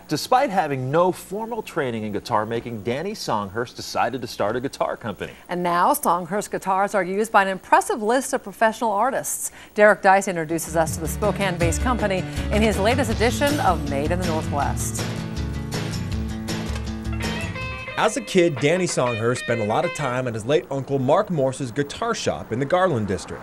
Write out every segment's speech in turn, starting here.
Despite having no formal training in guitar making, Danny Songhurst decided to start a guitar company. And now Songhurst Guitars are used by an impressive list of professional artists. Deis introduces us to the Spokane-based company in his latest edition of Made in the Northwest. As a kid, Danny Songhurst spent a lot of time at his late uncle Mark Morse's guitar shop in the Garland district.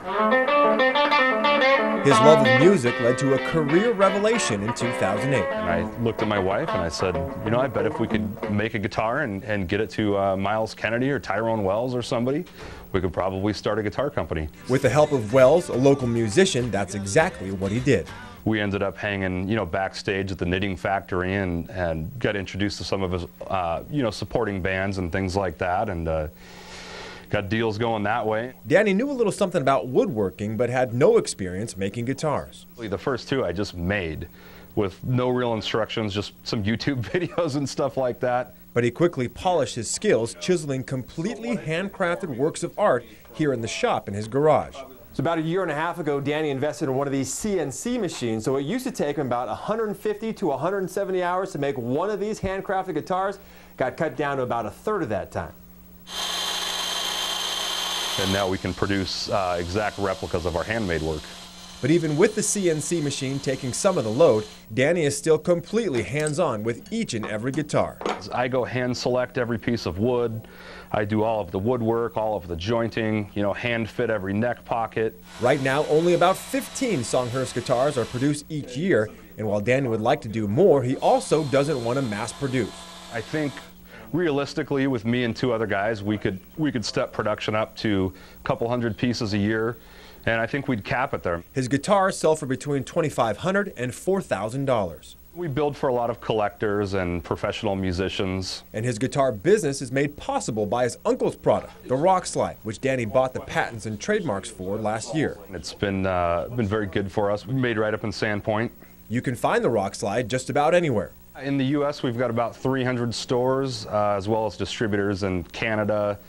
His love of music led to a career revelation in 2008. And I looked at my wife and I said, you know, I bet if we could make a guitar and get it to Miles Kennedy or Tyrone Wells or somebody, we could probably start a guitar company. With the help of Wells, a local musician, that's exactly what he did. We ended up hanging, backstage at the Knitting Factory and got introduced to some of his, supporting bands and things like that, and got deals going that way. Danny knew a little something about woodworking, but had no experience making guitars. The first two I just made with no real instructions, just some YouTube videos and stuff like that. But he quickly polished his skills, chiseling completely handcrafted works of art here in the shop in his garage. So about a year and a half ago, Danny invested in one of these CNC machines. So it used to take him about 150 to 170 hours to make one of these handcrafted guitars. Got cut down to about a third of that time. And now we can produce exact replicas of our handmade work. But even with the CNC machine taking some of the load, Danny is still completely hands-on with each and every guitar. I go hand select every piece of wood. I do all of the woodwork, all of the jointing, hand fit every neck pocket. Right now, only about 15 Songhurst guitars are produced each year, and while Danny would like to do more, he also doesn't want to mass produce. I think realistically, with me and two other guys, we could step production up to a couple hundred pieces a year, and I think we'd cap it there. His guitars sell for between $2,500 and $4,000. We build for a lot of collectors and professional musicians. And his guitar business is made possible by his uncle's product, the Rock Slide, which Danny bought the patents and trademarks for last year. It's been very good for us. We made right up in Sandpoint. You can find the Rock Slide just about anywhere. In the U.S., we've got about 300 stores, as well as distributors in Canada,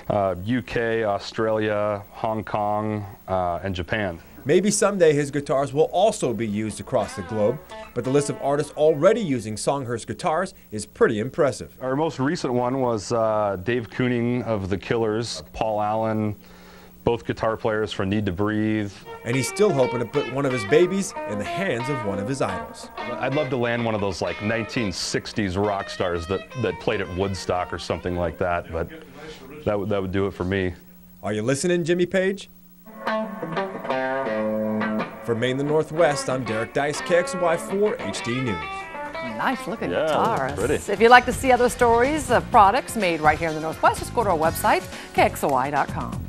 UK, Australia, Hong Kong, and Japan. Maybe someday his guitars will also be used across the globe, but the list of artists already using Songhurst guitars is pretty impressive. Our most recent one was Dave Kooning of The Killers, Paul Allen, both guitar players for Need to Breathe. And he's still hoping to put one of his babies in the hands of one of his idols. I'd love to land one of those like 1960s rock stars that played at Woodstock or something like that, but that would do it for me. Are you listening, Jimmy Page? For Made in the Northwest, I'm Deis, KXLY4 HD News. Nice looking Yeah, guitars. pretty. If you'd like to see other stories of products made right here in the Northwest, just go to our website, KXLY.com.